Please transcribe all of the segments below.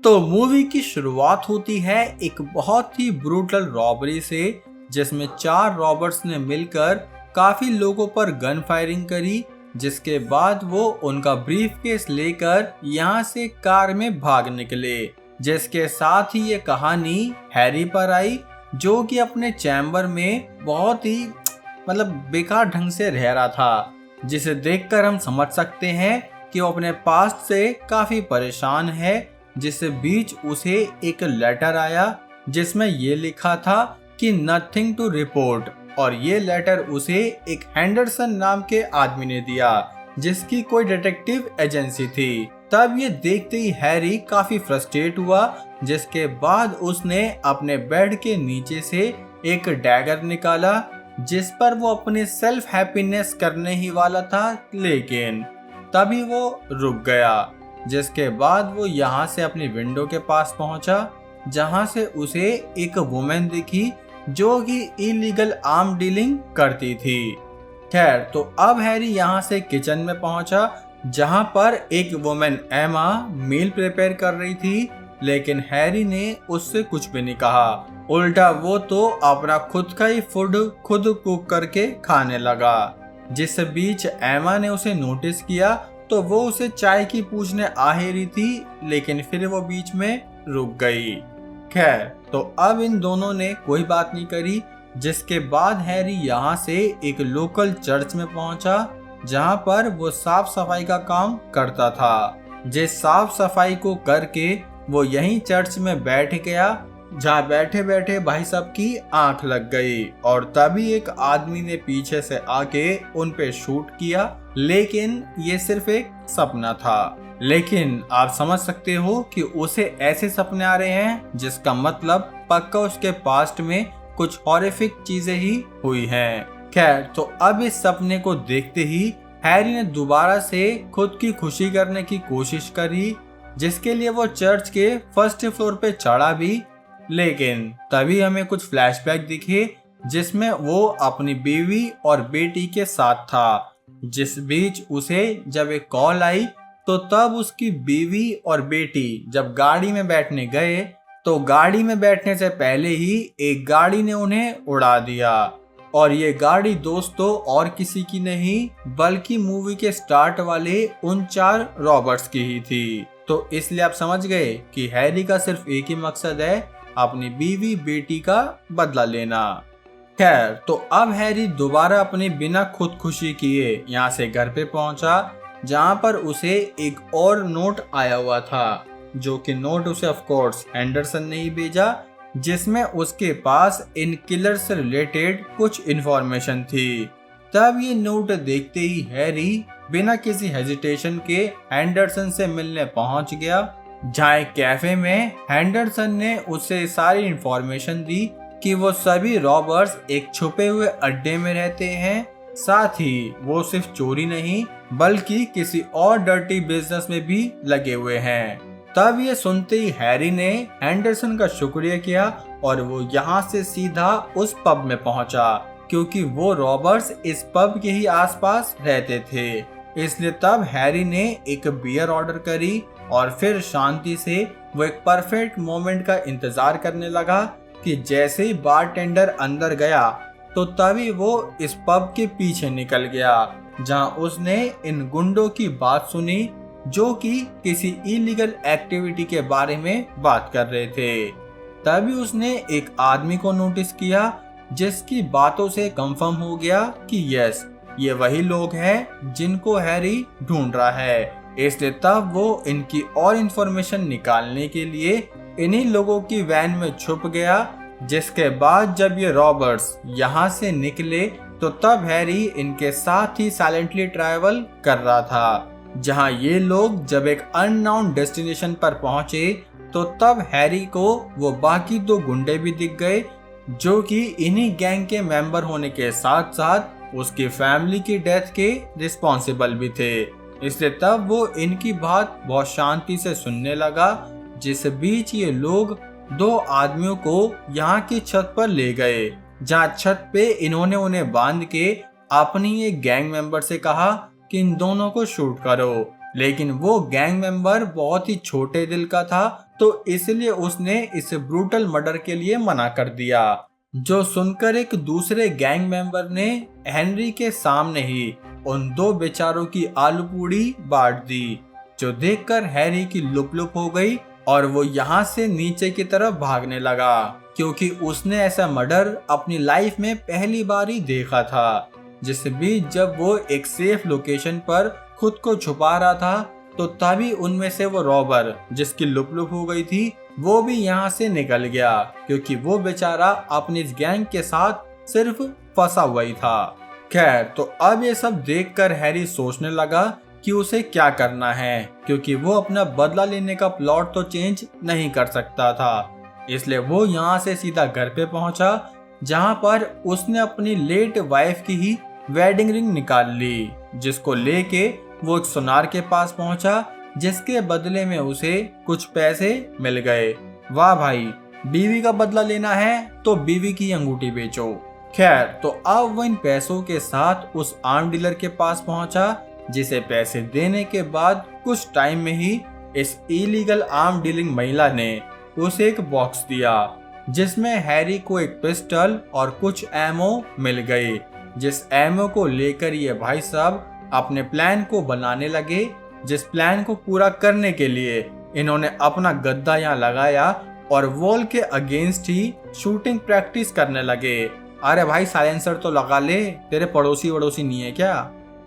तो मूवी की शुरुआत होती है एक बहुत ही ब्रूटल रॉबरी से, जिसमें 4 रॉबर्स ने मिलकर काफी लोगों पर गन फायरिंग करी, जिसके बाद वो उनका ब्रीफकेस लेकर यहाँ से कार में भाग निकले। जिसके साथ ही ये कहानी हैरी पर आई, जो कि अपने चैम्बर में बहुत ही बेकार ढंग से रह रहा था, जिसे देखकर हम समझ सकते हैं कि वो अपने पास्ट से काफी परेशान है। जिससे बीच उसे एक लेटर आया जिसमें ये लिखा था कि नथिंग टू रिपोर्ट, और ये लेटर उसे एक हैंडरसन नाम के आदमी ने दिया, जिसकी कोई डिटेक्टिव एजेंसी थी। तब ये देखते ही हैरी काफी फ्रस्ट्रेट हुआ, जिसके बाद उसने अपने बेड के नीचे से एक डैगर निकाला, जिस पर वो अपनी सेल्फ हैप्पीनेस करने ही वाला था, लेकिन तभी वो रुक गया। जिसके बाद वो यहाँ से अपनी विंडो के पास पहुंचा, जहाँ से उसे एक वुमेन दिखी जो कि इलीगल आर्म डीलिंग करती थी। खैर, तो अब हैरी यहाँ से किचन में पहुंचा, जहाँ पर एक वुमेन एमा मील प्रिपेयर कर रही थी, लेकिन हैरी ने उससे कुछ भी नहीं कहा। उल्टा वो तो अपना खुद का ही फूड खुद कुक करके खाने लगा। जिस बीच एमा ने उसे नोटिस किया तो वो उसे चाय की पूछने आ ही रही थी, लेकिन फिर वो बीच में रुक गई। खैर, तो अब इन दोनों ने कोई बात नहीं करी। जिसके बाद हैरी यहाँ से एक लोकल चर्च में पहुंचा, जहाँ पर वो साफ सफाई का काम करता था। जिस साफ सफाई को करके वो यहीं चर्च में बैठ गया, जहाँ बैठे बैठे भाई साहब की आंख लग गई, और तभी एक आदमी ने पीछे से आके उन पे शूट किया। लेकिन ये सिर्फ एक सपना था। लेकिन आप समझ सकते हो कि उसे ऐसे सपने आ रहे हैं जिसका मतलब पक्का उसके पास्ट में कुछ हॉरिफिक चीजें ही हुई हैं। खैर, तो अब इस सपने को देखते ही हैरी ने दोबारा से खुद की खुशी करने की कोशिश करी, जिसके लिए वो चर्च के फर्स्ट फ्लोर पे चढ़ा भी। लेकिन तभी हमें कुछ फ्लैशबैक दिखे, जिसमें वो अपनी बीवी और बेटी के साथ था। जिस बीच उसे जब एक कॉल आई, तो तब उसकी बीवी और बेटी जब गाड़ी में बैठने गए, तो गाड़ी में बैठने से पहले ही एक गाड़ी ने उन्हें उड़ा दिया। और ये गाड़ी दोस्तों और किसी की नहीं, बल्कि मूवी के स्टार्ट वाले उन 4 रॉबर्ट्स की ही थी। तो इसलिए आप समझ गए कि हैरी का सिर्फ एक ही मकसद है, अपनी बीवी बेटी का बदला लेना। खैर, तो अब हैरी दोबारा अपने बिना खुदकुशी किए यहाँ से घर पे पहुंचा, जहाँ पर उसे एक और नोट आया हुआ था, जो कि नोट उसे ऑफ कोर्स हैंडरसन ने ही भेजा, जिसमें उसके पास इन किलर से रिलेटेड कुछ इन्फॉर्मेशन थी। तब ये नोट देखते ही हैरी बिना किसी हेजिटेशन के हैंडरसन से मिलने पहुंच गया, जहाँ एक कैफे में हैंडरसन ने उसे सारी इन्फॉर्मेशन दी कि वो सभी रॉबर्स एक छुपे हुए अड्डे में रहते हैं। साथ ही वो सिर्फ चोरी नहीं, बल्कि किसी और डर्टी बिजनेस में भी लगे हुए हैं। तब ये सुनते ही हैरी ने हैंडरसन का शुक्रिया किया, और वो यहाँ से सीधा उस पब में पहुंचा, क्योंकि वो रॉबर्स इस पब के ही आसपास रहते थे। इसलिए तब हैरी ने एक बियर ऑर्डर करी, और फिर शांति से वो एक परफेक्ट मोमेंट का इंतजार करने लगा कि जैसे ही बारटेंडर अंदर गया, तो तभी वो इस पब के पीछे निकल गया, जहां उसने इन गुंडों की बात सुनी, जो कि किसी इलीगल एक्टिविटी के बारे में बात कर रहे थे। तभी उसने एक आदमी को नोटिस किया, जिसकी बातों से कंफर्म हो गया कि यस, ये वही लोग हैं जिनको हैरी ढूंढ रहा है। इसलिए तब वो इनकी और इन्फॉर्मेशन निकालने के लिए इन्हीं लोगों की वैन में छुप गया। जिसके बाद जब ये रॉबर्ट्स यहाँ से निकले, तो तब हैरी इनके साथ ही साइलेंटली ट्रैवल कर रहा था। जहाँ ये लोग जब एक अननोन डेस्टिनेशन पर पहुंचे, तो तब हैरी को वो बाकी 2 गुंडे भी दिख गए, जो कि इन्हीं गैंग के मेंबर होने के साथ साथ उसकी फैमिली की डेथ के रिस्पॉन्सिबल भी थे। इसलिए तब वो इनकी बात बहुत शांति से सुनने लगा। जिस बीच ये लोग 2 आदमियों को यहाँ की छत पर ले गए, जहाँ छत पे इन्होंने उन्हें बांध के अपनी एक गैंग मेंबर से कहा कि इन दोनों को शूट करो। लेकिन वो गैंग मेंबर बहुत ही छोटे दिल का था, तो इसलिए उसने इस ब्रूटल मर्डर के लिए मना कर दिया। जो सुनकर एक दूसरे गैंग मेंबर ने हेनरी के सामने ही उन दो बेचारों की आलू पूड़ी बांट दी, जो देखकर हैरी की लुप लुप हो गई और वो यहाँ से नीचे की तरफ भागने लगा, क्योंकि उसने ऐसा मर्डर अपनी लाइफ में पहली बार ही देखा था। जिस बीच जब वो एक सेफ लोकेशन पर खुद को छुपा रहा था, तो तभी उनमें से वो रॉबर जिसकी लुप लुप हो गई थी, वो भी यहाँ से निकल गया, क्योंकि वो बेचारा अपनी इस गैंग के साथ सिर्फ फंसा हुआ ही था। खैर, तो अब ये सब देखकर हैरी सोचने लगा कि उसे क्या करना है, क्योंकि वो अपना बदला लेने का प्लॉट तो चेंज नहीं कर सकता था। इसलिए वो यहाँ से सीधा घर पे पहुंचा, जहाँ पर उसने अपनी लेट वाइफ की ही वेडिंग रिंग निकाल ली, जिसको लेके वो एक सुनार के पास पहुंचा, जिसके बदले में उसे कुछ पैसे मिल गए। वाह भाई, बीवी का बदला लेना है तो बीवी की अंगूठी बेचो। खैर, तो अब वो इन पैसों के साथ उस आर्म डीलर के पास पहुंचा, जिसे पैसे देने के बाद कुछ टाइम में ही इस इलीगल आर्म डीलिंग महिला ने उसे एक बॉक्स दिया, जिसमें हैरी को एक पिस्टल और कुछ एमो मिल गई, जिस एमो को लेकर ये भाई साहब अपने प्लान को बनाने लगे, जिस प्लान को पूरा करने के लिए इन्होंने अपना गद्दा यहाँ लगाया और वॉल के अगेंस्ट ही शूटिंग प्रैक्टिस करने लगे। अरे भाई, साइलेंसर तो लगा ले, तेरे पड़ोसी वड़ोसी नहीं है क्या?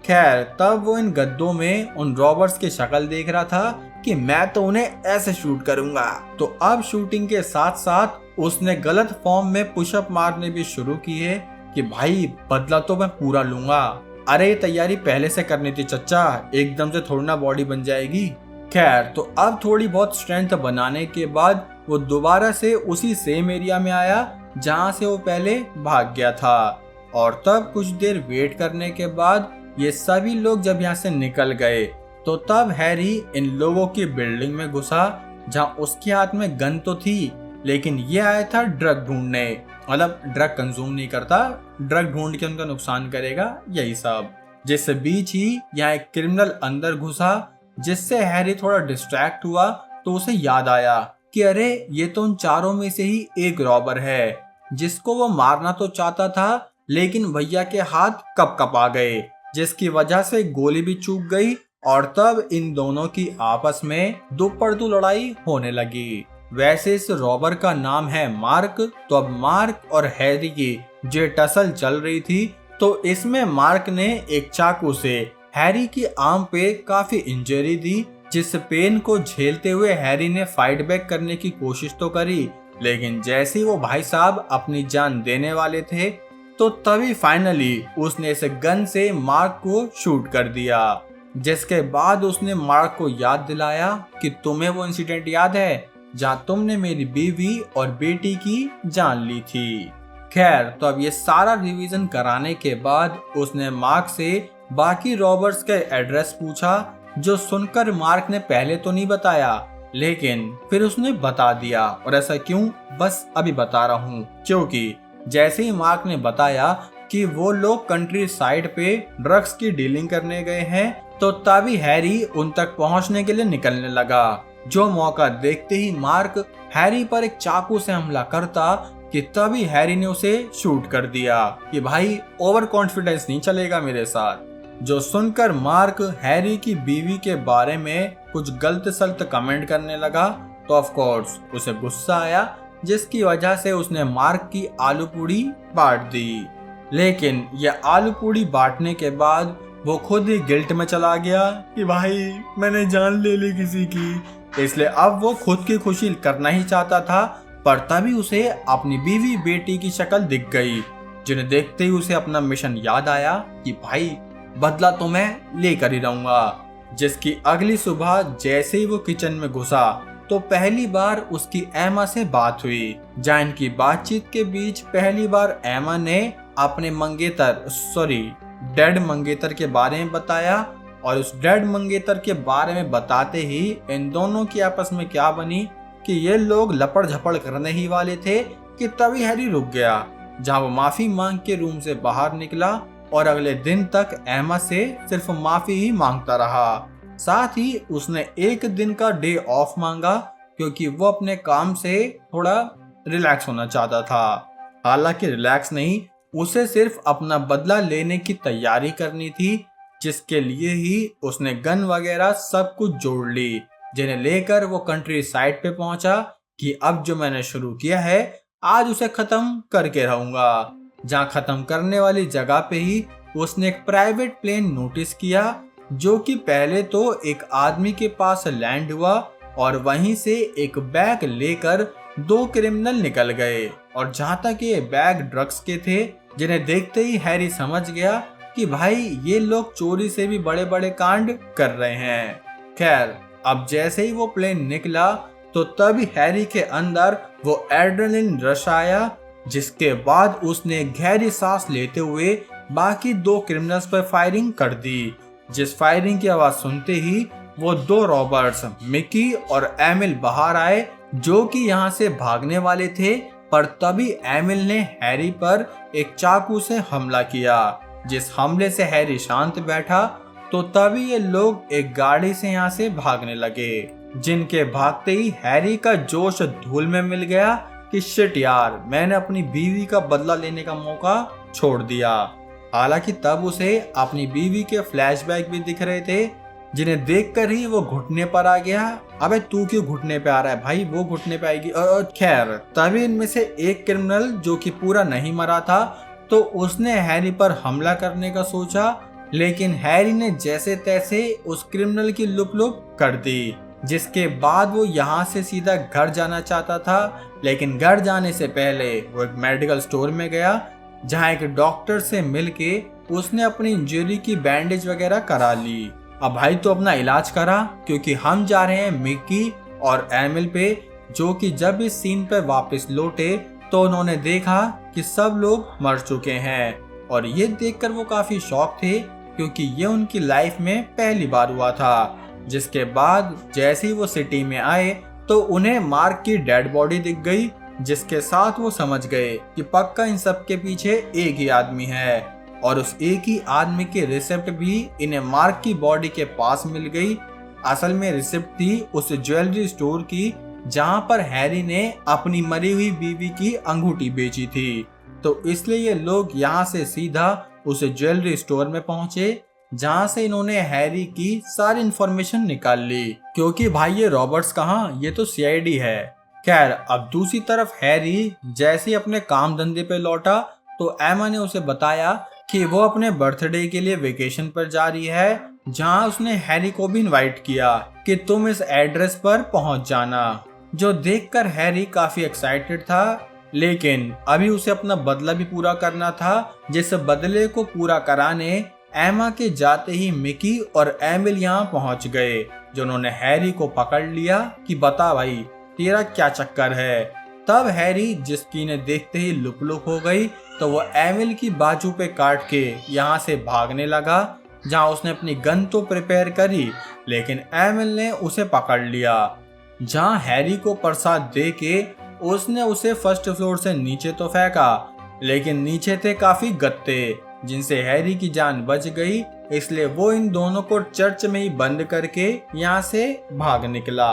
खैर, तब वो इन गद्दों में उन रॉबर्स की शक्ल देख रहा था कि मैं तो उन्हें ऐसे शूट करूंगा। तो अब शूटिंग के साथ साथ उसने गलत फॉर्म में पुशअप मारने भी शुरू किए कि भाई बदला तो मैं पूरा लूंगा। अरे ये तैयारी पहले से करनी थी चच्चा, एकदम से थोड़ी ना बॉडी बन जाएगी। खैर, तो अब थोड़ी बहुत स्ट्रेंथ बनाने के बाद वो दोबारा से उसी सेम एरिया में आया जहाँ से वो पहले भाग गया था। और तब कुछ देर वेट करने के बाद ये सभी लोग जब यहाँ से निकल गए, तो तब हैरी इन लोगों की बिल्डिंग में घुसा, जहाँ उसके हाथ में गन तो थी, लेकिन ये आया था ड्रग ढूंढने। मतलब ड्रग कंज्यूम नहीं करता, ड्रग ढूंढ के उनका नुकसान करेगा, यही सब। जिस बीच ही यहाँ एक क्रिमिनल अंदर घुसा, जिससे हैरी थोड़ा डिस्ट्रैक्ट हुआ, तो उसे याद आया कि अरे ये तो उन चारों में से ही एक रॉबर है, जिसको वो मारना तो चाहता था, लेकिन भैया के हाथ कप कप आ गए, जिसकी वजह से गोली भी चूक गई। और तब इन दोनों की आपस में दो पड़दू लड़ाई होने लगी। वैसे इस रॉबर का नाम है मार्क। तो अब मार्क और हैरी की जो टसल चल रही थी, तो इसमें मार्क ने एक चाकू से हैरी की आर्म पे काफी इंजरी दी, जिस पेन को झेलते हुए हैरी ने फाइट बैक करने की कोशिश तो करी, लेकिन जैसे ही वो भाई साहब अपनी जान देने वाले थे, तो तभी फाइनली उसने इस गन से मार्क को शूट कर दिया। जिसके बाद उसने मार्क को याद दिलाया कि तुम्हें वो इंसिडेंट याद है जहां तुमने मेरी बीवी और बेटी की जान ली थी। खैर, तो अब ये सारा रिवीजन कराने के बाद उसने मार्क से बाकी रॉबर्स के एड्रेस पूछा, जो सुनकर मार्क ने पहले तो नहीं बताया, लेकिन फिर उसने बता दिया। और ऐसा क्यों, बस अभी बता रहा हूँ। क्योंकि जैसे ही मार्क ने बताया कि वो लोग कंट्री साइड पे ड्रग्स की डीलिंग करने गए हैं, तो तभी हैरी उन तक पहुंचने के लिए निकलने लगा। जो मौका देखते ही मार्क हैरी पर एक चाकू से हमला करता कि तभी हैरी ने उसे शूट कर दिया कि भाई ओवर कॉन्फिडेंस नहीं चलेगा मेरे साथ। जो सुनकर मार्क हैरी की बीवी के बारे में कुछ गलत सलत कमेंट करने लगा, तो ऑफ कोर्स उसे गुस्सा आया, जिसकी वजह से उसने मार्क की आलू पूड़ी बांट दी। लेकिन यह आलू पूड़ी बांटने के बाद वो खुद ही गिल्ट में चला गया कि भाई मैंने जान ले ली किसी की। इसलिए अब वो खुद की खुशी करना ही चाहता था, पर तभी उसे अपनी बीवी बेटी की शक्ल दिख गई, जिन्हें देखते ही उसे अपना मिशन याद आया कि भाई बदला तो मैं लेकर ही रहूंगा। जिसकी अगली सुबह जैसे ही वो किचन में घुसा, तो पहली बार उसकी एमा से बात हुई। जहाँ इनकी बातचीत के बीच पहली बार एमा ने अपने डेड मंगेतर के बारे में बताया, और उस डेड मंगेतर के बारे में बताते ही इन दोनों की आपस में क्या बनी कि ये लोग लपड़ झपड़ करने ही वाले थे कि तभी हैरी रुक गया, जहां वो माफी मांग के रूम से बाहर निकला और अगले दिन तक एमा से सिर्फ माफी ही मांगता रहा। साथ ही उसने एक दिन का डे ऑफ मांगा क्योंकि वो अपने काम से थोड़ा रिलैक्स होना चाहता था। हालांकि रिलैक्स नहीं, उसे सिर्फ अपना बदला लेने की तैयारी करनी थी, जिसके लिए ही उसने गन वगैरह सब कुछ जोड़ ली, जिन्हें लेकर वो कंट्री साइड पे पहुंचा कि अब जो मैंने शुरू किया है आज उसे खत्म करके रहूंगा। जहां खत्म करने वाली जगह पे ही उसने एक प्राइवेट प्लेन नोटिस किया जो कि पहले तो एक आदमी के पास लैंड हुआ और वहीं से एक बैग लेकर 2 क्रिमिनल निकल गए। और जहां तक ये बैग ड्रग्स के थे, जिन्हें देखते ही हैरी समझ गया कि भाई ये लोग चोरी से भी बड़े बड़े कांड कर रहे हैं। खैर, अब जैसे ही वो प्लेन निकला तो तभी हैरी के अंदर वो एड्रेनलिन रश आया, जिसके बाद उसने गहरी सांस लेते हुए बाकी 2 क्रिमिनल्स पर फायरिंग कर दी। जिस फायरिंग की आवाज सुनते ही वो 2 रॉबर्ट्स मिकी और एमिल बाहर आए, जो कि यहाँ से भागने वाले थे, पर तभी एमिल ने हैरी पर एक चाकू से हमला किया। जिस हमले से हैरी शांत बैठा तो तभी ये लोग एक गाड़ी से यहाँ से भागने लगे, जिनके भागते ही हैरी का जोश धूल में मिल गया कि शिट यार, मैंने अपनी बीवी का बदला लेने का मौका छोड़ दिया। हालांकि तब उसे अपनी बीवी के फ्लैशबैक भी दिख रहे थे, जिन्हें देखकर ही वो घुटने पर आ गया। अबे तू क्यों घुटने पे आ रहा है भाई, वो घुटने पे आएगी। खैर, तभी इनमें से एक क्रिमिनल जो कि पूरा नहीं मरा था, तो उसने हैरी पर हमला करने का सोचा, लेकिन हैरी ने जैसे तैसे उस क्रिमिनल की लुप कर दी। जिसके बाद वो यहाँ से सीधा घर जाना चाहता था, लेकिन घर जाने से पहले वो एक मेडिकल स्टोर में गया, जहाँ एक डॉक्टर से मिलके उसने अपनी इंजरी की बैंडेज वगैरह करा ली। अब भाई तो अपना इलाज करा, क्योंकि हम जा रहे हैं मिकी और एमिल पे, जो कि जब इस सीन पे वापस लौटे तो उन्होंने देखा कि सब लोग मर चुके हैं। और ये देखकर वो काफी शॉक थे, क्योंकि ये उनकी लाइफ में पहली बार हुआ था। जिसके बाद जैसे ही वो सिटी में आए तो उन्हें मार्क की डेड बॉडी दिख गई, जिसके साथ वो समझ गए कि पक्का इन सब के पीछे एक ही आदमी है। और उस एक ही आदमी की रिसिप्ट भी इन्हें मार्क की बॉडी के पास मिल गई। असल में रिसिप्ट थी उस ज्वेलरी स्टोर की, जहां पर हैरी ने अपनी मरी हुई बीवी की अंगूठी बेची थी। तो इसलिए ये लोग यहाँ से सीधा उस ज्वेलरी स्टोर में पहुंचे, जहां से इन्होंने हैरी की सारी इंफॉर्मेशन निकाल ली, क्योंकि भाई ये रॉबर्ट्स कहाँ, ये तो सीआईडी है। खैर, अब दूसरी तरफ हैरी जैसे ही अपने काम धंधे पे लौटा तो एमा ने उसे बताया कि वो अपने बर्थडे के लिए वेकेशन पर जा रही है, जहां उसने हैरी को भी इनवाइट किया कि तुम इस एड्रेस पर पहुंच जाना। जो देखकर हैरी काफी एक्साइटेड था, लेकिन अभी उसे अपना बदला भी पूरा करना था, जिस बदले को पूरा कराने एमा के जाते ही मिकी और एमिल यहाँ पहुंच गए, जिन्होंने हैरी को पकड़ लिया कि बता भाई तेरा क्या चक्कर है। तब हैरी जिसकी ने देखते ही लुक हो गई, तो वो एमिल की बाजू पे काट के यहाँ से भागने लगा, जहाँ उसने अपनी गन तो प्रिपेयर करी, लेकिन एमिल ने उसे पकड़ लिया। जहाँ हैरी को प्रसाद दे के उसने उसे फर्स्ट फ्लोर से नीचे तो फेंका, लेकिन नीचे थे काफी गत्ते, जिनसे हैरी की जान बच गई। इसलिए वो इन दोनों को चर्च में ही बंद करके यहाँ से भाग निकला।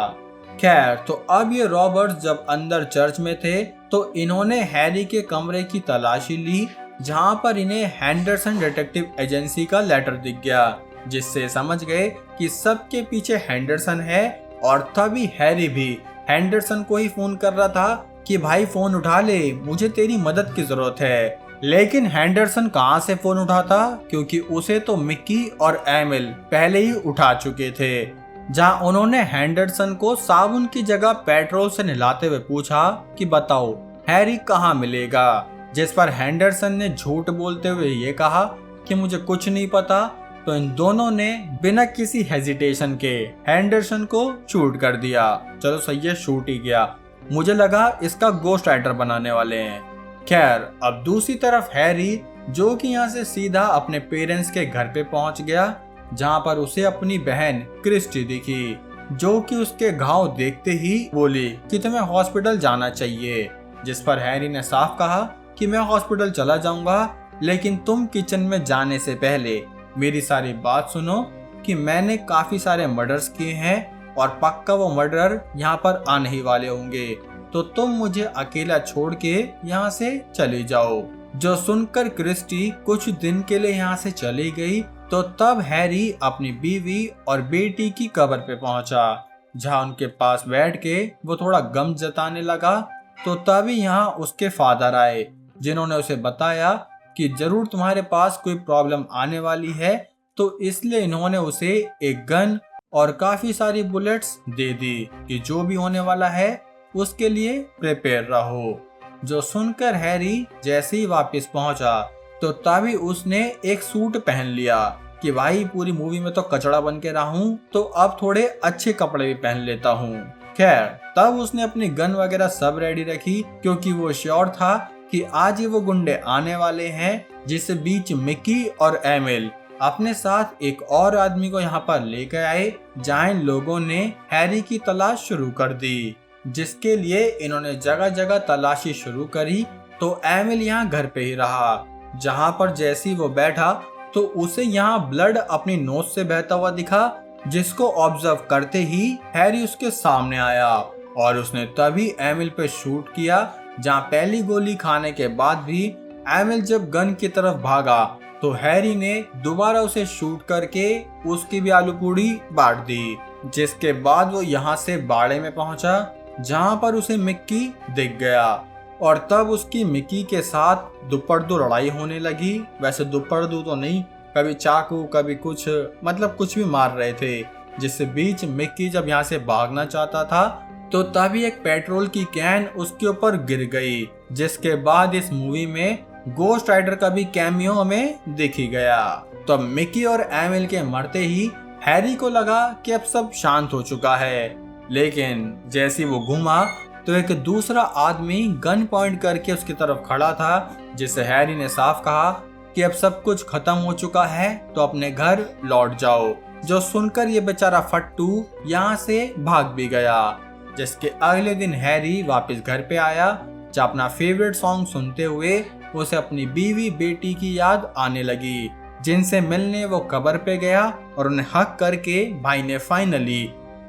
खैर, तो अब ये रॉबर्ट्स जब अंदर चर्च में थे तो इन्होंने हैरी के कमरे की तलाशी ली, जहाँ पर इन्हें हैंडरसन डिटेक्टिव एजेंसी का लेटर दिख गया, जिससे समझ गए कि सबके पीछे हैंडरसन है। और तभी हैरी भी हैंडरसन को ही फोन कर रहा था कि भाई फोन उठा ले, मुझे तेरी मदद की जरूरत है। लेकिन हैंडरसन कहाँ से फोन उठाता, क्योंकि उसे तो मिकी और एमिल पहले ही उठा चुके थे। जहाँ उन्होंने हैंडरसन को साबुन की जगह पेट्रोल से नहलाते हुए पूछा कि बताओ हैरी कहाँ मिलेगा, जिस पर हैंडरसन ने झूठ बोलते हुए ये कहा कि मुझे कुछ नहीं पता। तो इन दोनों ने बिना किसी हेजिटेशन के हैंडरसन को शूट कर दिया। चलो सही है, शूट ही गया, मुझे लगा इसका गोस्ट राइटर बनाने वाले हैं। खैर, अब दूसरी तरफ हैरी, जो कि यहाँ से सीधा अपने पेरेंट्स के घर पे पहुंच गया, जहाँ पर उसे अपनी बहन क्रिस्टी दिखी, जो कि उसके घाव देखते ही बोली कि तुम्हें हॉस्पिटल जाना चाहिए। जिस पर हैरी ने साफ कहा कि मैं हॉस्पिटल चला जाऊंगा, लेकिन तुम किचन में जाने से पहले मेरी सारी बात सुनो। कि मैंने काफी सारे मर्डर्स किए हैं और पक्का वो मर्डरर यहाँ पर आने ही वाले होंगे, तो तुम मुझे अकेला छोड़ के यहाँ से चली जाओ। जो सुनकर क्रिस्टी कुछ दिन के लिए यहाँ से चली गई, तो तब हैरी अपनी बीवी और बेटी की कब्र पे पहुंचा, जहाँ उनके पास बैठ के वो थोड़ा गम जताने लगा। तो तभी यहाँ उसके फादर आए, जिन्होंने उसे बताया कि जरूर तुम्हारे पास कोई प्रॉब्लम आने वाली है, तो इसलिए इन्होंने उसे एक गन और काफी सारी बुलेट्स दे दी कि जो भी होने वाला है उसके लिए प्रिपेयर रहो। जो सुनकर हैरी जैसे ही वापस पहुंचा, तो तभी उसने एक सूट पहन लिया कि भाई पूरी मूवी में तो कचड़ा बन के रहा हूँ, तो अब थोड़े अच्छे कपड़े भी पहन लेता हूँ। खैर, तब उसने अपनी गन वगैरह सब रेडी रखी, क्योंकि वो श्योर था कि आज ही वो गुंडे आने वाले हैं, जिससे बीच मिकी और एमिल अपने साथ एक और आदमी को यहाँ पर लेकर आए, जहाँ इन लोगों ने हैरी की तलाश शुरू कर दी। जिसके लिए इन्होंने जगह जगह तलाशी शुरू करी। तो एमिल यहाँ घर पे ही रहा, जहाँ पर जैसे ही वो बैठा तो उसे यहाँ ब्लड अपनी नोज से बहता हुआ दिखा, जिसको ऑब्जर्व करते ही हैरी उसके सामने आया और उसने तभी एमिल पे शूट किया। जहाँ पहली गोली खाने के बाद भी एमिल जब गन की तरफ भागा, तो हैरी ने दोबारा उसे शूट करके उसकी भी आलू पूड़ी बांट दी। जिसके बाद वो यहाँ से बाड़े में पहुंचा, जहाँ पर उसे मिक्की दिख गया और तब उसकी मिक्की के साथ दुपड़दू लड़ाई होने लगी। वैसे दुपड़दू तो नहीं, कभी चाकू कभी कुछ, मतलब कुछ भी मार रहे थे। जिससे बीच मिक्की जब यहाँ से भागना चाहता था, तो तभी एक पेट्रोल की कैन उसके ऊपर गिर गई। जिसके बाद इस मूवी में गोस्ट राइडर का भी कैमियो हमें दिख ही गया। तो मिक्की और एमिल के मरते ही हैरी को लगा कि अब सब शांत हो चुका है, लेकिन जैसे वो घूमा तो एक दूसरा आदमी गन पॉइंट करके उसकी तरफ खड़ा था, जिससे हैरी ने साफ कहा कि अब सब कुछ खत्म हो चुका है, तो अपने घर लौट जाओ। जो सुनकर ये बेचारा फट्टू यहाँ से भाग भी गया। जिसके अगले दिन हैरी वापस घर पे आया, जहाँ अपना फेवरेट सॉन्ग सुनते हुए उसे अपनी बीवी बेटी की याद आने लगी, जिनसे मिलने वो कब्र पे गया और उन्हें हक करके भाई ने फाइनली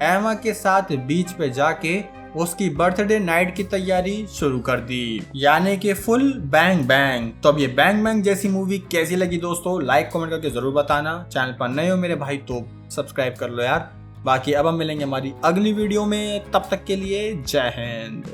एमा के साथ बीच पे जाके उसकी बर्थडे नाइट की तैयारी शुरू कर दी, यानी कि फुल बैंग बैंग। तो अब ये बैंग बैंग जैसी मूवी कैसी लगी दोस्तों, लाइक कमेंट करके जरूर बताना। चैनल पर नए हो मेरे भाई तो सब्सक्राइब कर लो यार। बाकी अब हम मिलेंगे हमारी अगली वीडियो में, तब तक के लिए जय हिंद।